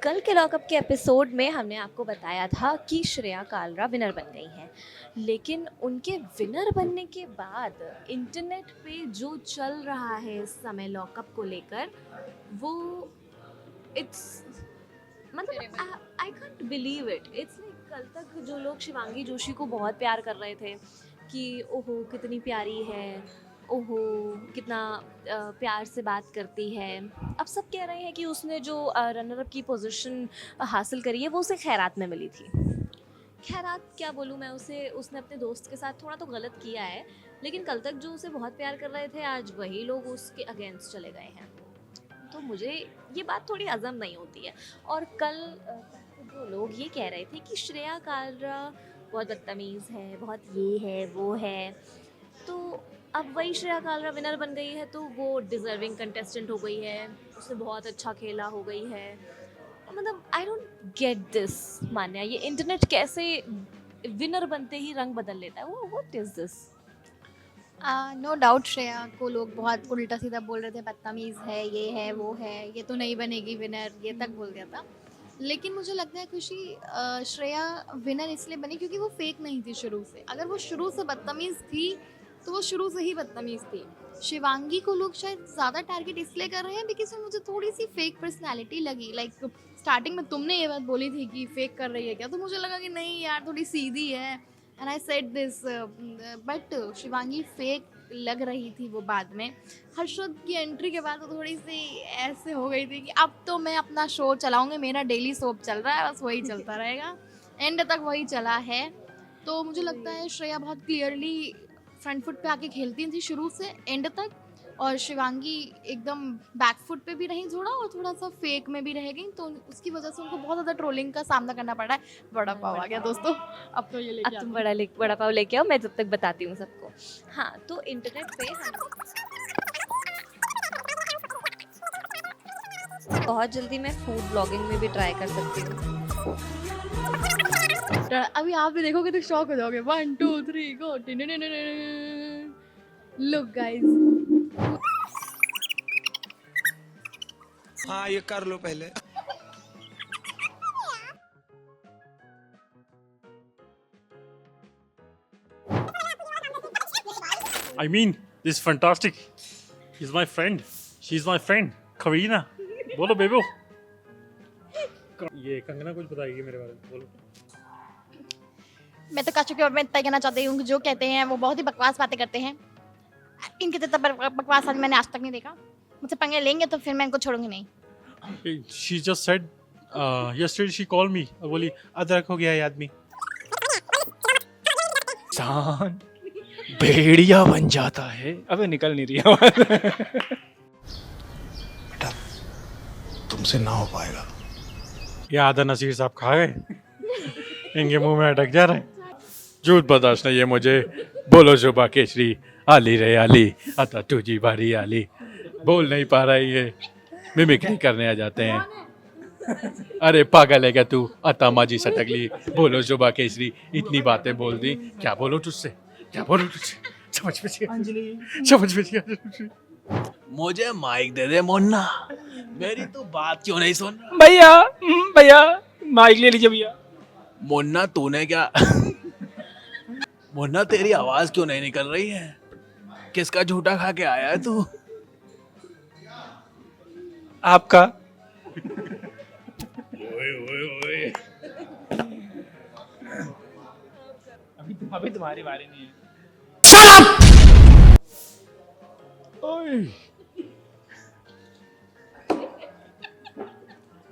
कल के लॉकअप के एपिसोड में हमने आपको बताया था कि श्रेया कालरा विनर बन गई हैं, लेकिन उनके विनर बनने के बाद इंटरनेट पे जो चल रहा है इस समय लॉकअप को लेकर, वो इट्स मतलब I can't believe it. It's like कल तक जो लोग शिवांगी जोशी को बहुत प्यार कर रहे थे कि ओहो कितनी प्यारी है, ओहो कितना प्यार से बात करती है, अब सब कह रहे हैं कि उसने जो रनर अप की पोजीशन हासिल करी है वो उसे खैरात में मिली थी। खैरात क्या बोलूँ मैं उसे, उसने अपने दोस्त के साथ थोड़ा तो गलत किया है, लेकिन कल तक जो उसे बहुत प्यार कर रहे थे आज वही लोग उसके अगेंस्ट चले गए हैं। तो मुझे ये बात थोड़ी हज़म नहीं होती है। और कल जो लोग ये कह रहे थे कि श्रेया कालरा बहुत बदतमीज़ है, बहुत ये है वो है, तो अब वही श्रेया कालरा विनर बन गई है तो वो डिज़र्विंग कंटेस्टेंट हो गई है, उसने बहुत अच्छा खेला हो गई है। मतलब आई डोंट गेट दिस। मान्या, ये इंटरनेट कैसे विनर बनते ही रंग बदल लेता है, वो what is this? No doubt Shreya को लोग बहुत उल्टा सीधा बोल रहे थे, बदतमीज़ है, ये है वो है, ये तो नहीं बनेगी विनर, ये तक बोल दिया था। लेकिन मुझे लगता है खुशी, श्रेया विनर इसलिए बनी क्योंकि वो फेक नहीं थी शुरू से। अगर वो शुरू से बदतमीज़ थी तो वो शुरू से ही बदतमीज़ थी। शिवांगी को लोग शायद ज़्यादा टारगेट इसलिए कर रहे हैं बिकॉज मुझे थोड़ी सी फेक पर्सनैलिटी लगी। लाइक स्टार्टिंग में तुमने ये बात बोली थी कि फेक कर रही है क्या, तो मुझे लगा कि नहीं यार थोड़ी सीधी है, and I said this. But Shivangi fake लग रही थी वो बाद में। हर्षद की एंट्री के बाद वो थोड़ी सी ऐसे हो गई थी कि अब तो मैं अपना शो चलाऊंगी, मेरा डेली सोप चल रहा है, बस वही चलता रहेगा। एंड तक वही चला है। तो मुझे लगता है श्रेया बहुत क्लियरली फ्रंट फुट पे आके खेलती थी शुरू से एंड तक, और शिवांगी एकदम बैक फुट पे भी रही थोड़ा, और थोड़ा सा फेक में भी रह गई, तो उसकी वजह से उनको बहुत ज़्यादा ट्रोलिंग का सामना करना पड़ रहा है। बड़ा पाव आ गया दोस्तों, अब तो ये अब लेके तुम आती हूँ। बड़ा पाव लेके आओ, मैं जब तक बताती हूँ सबको। हाँ, तो इंटरनेट पे हम बहुत जल्दी मैं फूड ब्लॉगिंग में भी ट्राई कर सकती हूँ। अभी आप भी देखोगे तो शॉक हो जाओगे। 1 2 3 गो। लुक गाइस, हाँ ये कर लो पहले। I mean, this is fantastic. He's my friend. She's my friend. Karina. बोलो बेबो। ये कंगना कुछ बताएगी मेरे बारे में, बोलो। मैं तो काशू के बारे में इतना ही कहना चाहती हूँ कि जो कहते हैं वो बहुत ही बकवास बातें करते हैं। इनके जितना बकवास आदमी मैंने आज तक नहीं देखा। मुझसे पंगे लेंगे तो फिर मैं इनको छोड़ूंगी नहीं। She just said yesterday she called me और बोली अदरक हो गया ये आदमी। इंसान भेड़िया बन जाता है। अबे निकल नहीं रही आवाज। बेटा तुमसे ना हो पाएगा। ये आधा नसीर साहब खा गए। इनके मुंह में अटक जा रहा है। झूठ बर्दाश्त नहीं है मुझे। बोलो शुभा केशरी आली रे आली अता तुझी बारी आली। बोल नहीं पा रही है, मिमिक्री करने आ जाते हैं। अरे पागल है क्या तू, अता माजी सटकली। बोलो शुभा केशरी इतनी बातें बोल दी, क्या बोलो तुझसे, क्या बोलो तुझसे। समझ में नहीं आया। समझ में नहीं आया। मुझे माइक दे दे मुन्ना, मेरी तो बात क्यों नहीं सुन रहा? भैया भैया माइक ले लीजिए भैया। मुन्ना तूने क्या मुन्ना तेरी आवाज क्यों नहीं निकल रही है? किसका झूठा खा के आया है तू? आपका। ओए ओए ओए, अभी तुम्हारी बारी नहीं है। ओए।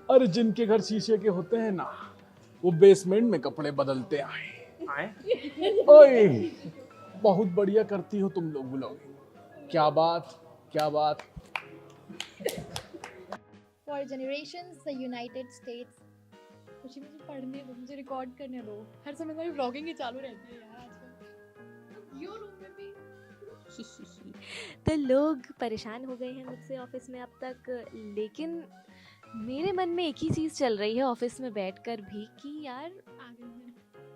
अरे जिनके घर शीशे के होते हैं ना, वो बेसमेंट में कपड़े बदलते आए। ओए बहुत बढ़िया करती हो तुम लोग ब्लॉगिंग। क्या बात, क्या बात। For generations the United states. मुझे पढ़ने दो, मुझे रिकॉर्ड करने दो। हर समय मेरी व्लॉगिंग ही चालू रहती है यार आजकल। यो रूम में भी तो लोग परेशान हो गए हैं मुझसे ऑफिस में अब तक, लेकिन मेरे मन में एक ही चीज़ चल रही है ऑफिस में बैठकर भी कि यार आ गई मैं।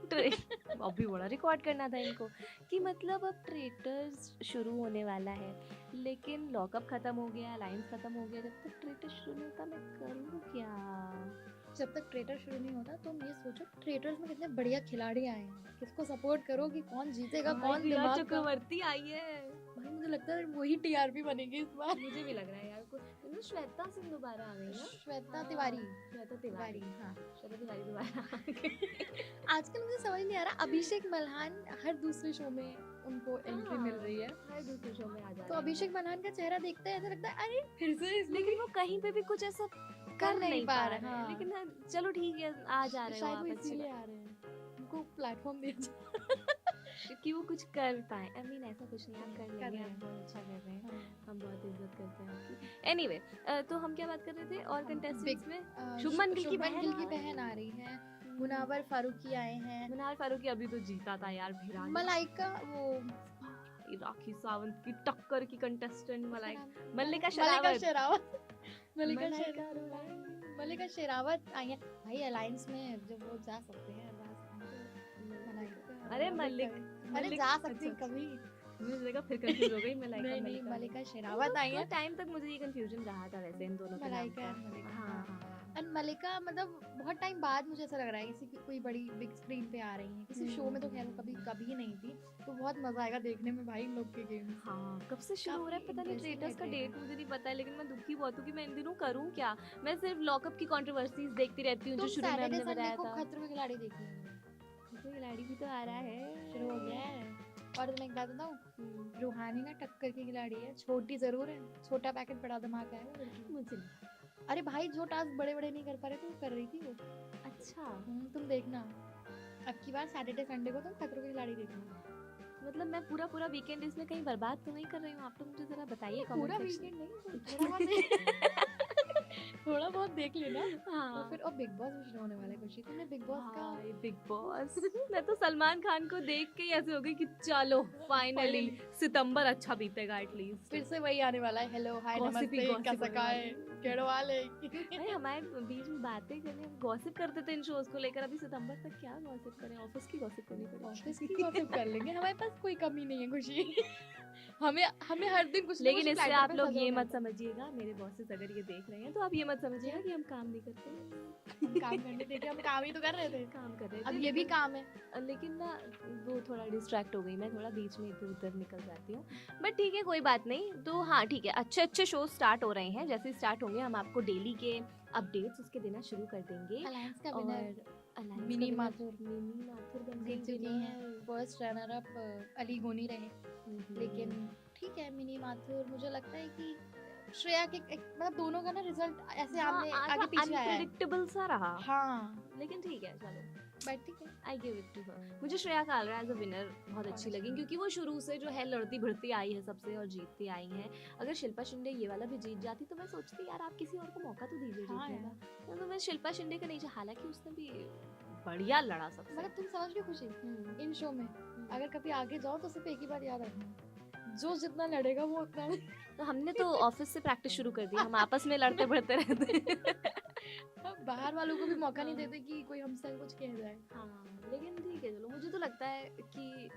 अभी बड़ा रिकॉर्ड करना था इनको कि मतलब अब ट्रेटर्स शुरू होने वाला है, लेकिन लॉकअप ख़त्म हो गया, अलायंस ख़त्म हो गया, जब तक ट्रेटर्स शुरू नहीं होता मैं करूँ क्या? जब तक ट्रेटर शुरू नहीं होता तुम ये सोचो ट्रेटर्स में कितने बढ़िया खिलाड़ी आए हैं, किसको सपोर्ट करो कि कौन जीतेगा, कौन प्रिया दिमाग का। चक्रवर्ती आई है। भाई मुझे लगता है वही टीआरपी बनेगी इस बार। मुझे भी लग रहा है यार को श्वेता सिंह दोबारा आ गई ना। श्वेता हाँ, तिवारी। श्वेता तिवारी। हाँ। श्वेता तिवारी दोबारा आ गई। आजकल मुझे समझ नहीं आ रहा, अभिषेक मल्हान हर दूसरे शो में उनको एंट्री मिल रही है, हर दूसरे शो में आ जाते तो हैं। अभिषेक मल्हान का चेहरा देखते हैं ऐसा लगता है अरे फिर से इसने लेकिन वो कहीं पे भी कुछ ऐसा कर नहीं पा रहे हैं। हाँ। लेकिन हाँ, चलो ठीक है आ जा रहे हो शायद आप, वो अच्छी इसीलिए बात आ रहे हैं, उनको प्लेटफॉर्म दिया जाए। कि वो कुछ कर पाए। आई मीन ऐसा कुछ नहीं, आप कर कर लेंगे, रहे आप हैं। बहुत अच्छा कर रहे हैं, हाँ। हम बहुत इज्जत करते हैं आपकी। एनीवे तो हम क्या बात कर रहे थे और कंटेस्टेंट्स में? अ, शुभमन गिल की शुभमन गिल की बहन बहन आ रही है, मुनावर फारूकी आए हैं, मुनार फारूकी अभी तो जीता था यार भिरान। मलाइका वो राखी सावंत की टक्कर की कंटेस्टेंट मलाइका मल्लिका मल्लिका शेरावत शेरावत। मल्लिका मलाइका शेरावत मल्लिका शेरावत आई है। भाई अलायंस में जब वो जा सकते हैं जा सकते हैं। मलाइका अरे मल्लिक अरे मल्लिक- जा सकती हैं अच्छा, कभी। मुझे लगा फिर कंफ्यूज हो गई मलाइका नहीं नहीं मल्लिका। मल्लिका शेरावत आई है। टाइम तक मुझे ये कंफ्यूजन रहा था वैसे इन दोनों के नाम मलाइका का। and मल्लिका, हाँ हाँ। हाँ एंड मल्लिका मतलब बहुत टाइम बाद मुझे ऐसा लग रहा है किसी कोई बड़ी बिग स्क्रीन पे आ रही है, किसी शो में तो खैर वो कभी कभी नहीं थी, तो बहुत मजा आएगा देखने में भाई इन लोग के गेम। हाँ कब से शुरू हो रहा है काफी पता नहीं, interesting ट्रेटर्स का है डेट trailer। मुझे नहीं पता है, लेकिन मैं दुखी बहुत हूँ कि मैं इन दिनों करूँ क्या। मैं सिर्फ लॉकअप की कंट्रोवर्सीज देखती रहती हूँ जो तुम शुरू में सैटरडे हमने संडे बताया को था। खतरों के खिलाड़ी देख लेना, तो खिलाड़ी भी तो आ रहा है, शुरू हो गया है। और तुम्हें एक बात बताऊं, हम्म, रूहानी ना टक्कर की खिलाड़ी है, छोटी जरूर है, छोटा पैकेट बड़ा धमाका है वो लड़की। मुझे नहीं। अरे भाई जो टास्क बड़े बड़े नहीं कर पा रहे थे वो कर रही थी वो। अच्छा तुम देखना अब की बार सैटरडे संडे को तुम खतरों के खिलाड़ी देखना। मतलब मैं पूरा पूरा वीकेंड इसमें कहीं बर्बाद तो नहीं कर रही हूँ? आप तो मुझे जरा बताइए पूरा comment section वीकेंड नहीं, थोड़ा बहुत थोड़ा बहुत देख लेना। हाँ और फिर बिग बॉस भी शुरू होने वाला है। खुशी तुमने बिग बॉस का हाय बिग बॉस। मैं तो सलमान खान को देख के ही ऐसे हो गई कि चलो फाइनली सितंबर अच्छा बीतेगा एटलीस्ट। फिर से वही आने वाला है, हेलो हाय Gossipy, नमस्ते gossip कैसा का है होने केड़ो वाले। भाई हमारे बीच में बातें करने गॉसिप करते थे इन शोज को लेकर, अभी सितंबर तक क्या गॉसिप करें, ऑफिस की गॉसिप करनी पड़ेगी। ऑफिस की गॉसिप कर लेंगे, हमारे पास कोई कमी नहीं है खुशी। हमें हमें हर दिन कुछ ना लेकिन कुछ इससे platter आप पे लोग सजा ये होना मत समझिएगा, मेरे बॉसेस अगर ये देख रहे हैं तो आप ये मत समझिएगा कि हम काम नहीं करते। हम काम करने देते, हम काम ही तो कर रहे थे, काम कर रहे अब थे ये भी काम है। लेकिन ना वो थोड़ा डिस्ट्रैक्ट हो गई, मैं थोड़ा बीच में इधर उधर निकल जाती हूँ, बट ठीक है कोई बात नहीं। तो हाँ ठीक है, अच्छे अच्छे शो स्टार्ट हो रहे हैं, जैसे स्टार्ट होंगे हम आपको डेली के अपडेट्स उसके देना शुरू कर देंगे। अलायंस का और विनर Alliance मिनी का winner- माथुर मिनी माथुर बन जीत गई चुकी हैं, फर्स्ट रनर अप अली गोनी रहे, लेकिन ठीक है मिनी माथुर मुझे लगता है कि श्रेया के मतलब दोनों का ना रिजल्ट ऐसे आमने आगे पीछे आया है। अनप्रेडिक्टेबल सा रहा, हाँ लेकिन ठीक है चलो बट ठीक है। I give it to her. मुझे Shreya Kalra as a winner बहुत अच्छी लगी, क्योंकि वो शुरू से जो है लड़ती भिड़ती आई है सबसे और जीतती आई है। अगर शिल्पा शिंदे ये वाला भी जीत जाती तो मैं सोचती यार आप किसी और को मौका तो दीजिए हाँ जीतने का। तो मैं शिल्पा शिंदे का नहीं चाह, हालांकि उसने भी बढ़िया लड़ा सबसे। मतलब तुम समझ रही हो खुशी, इन शो में अगर कभी आगे जाओ तो सिर्फ एक ही बात याद रखना, जो जितना लड़ेगा वो उतना। तो हमने तो ऑफिस से प्रैक्टिस शुरू कर दी, हम आपस में लड़ते बढ़ते रहते हैं। हम बाहर वालों को भी मौका नहीं देते कि कोई हमसे कुछ कह जाए। हाँ लेकिन ठीक है चलो, मुझे तो लगता है कि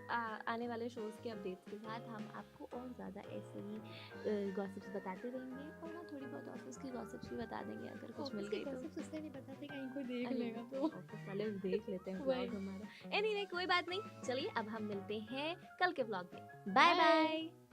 आने वाले शोज के अपडेट्स के साथ हम आपको और ज़्यादा ऐसे ही गॉसिप्स बताते रहेंगे, और हाँ थोड़ी बहुत ऑफिस की गॉसिप्स भी बता देंगे अगर कुछ मिल गई तो। सिर्फ इसलिए नहीं बताते कहीं कोई देख अरे, लेगा तो। ऑफिस वाले देख लेते हैं वही। व्लॉग हमारा। एनीवे कोई बात नहीं, चलिए अब हम मिलते हैं कल के व्लॉग में। Bye bye.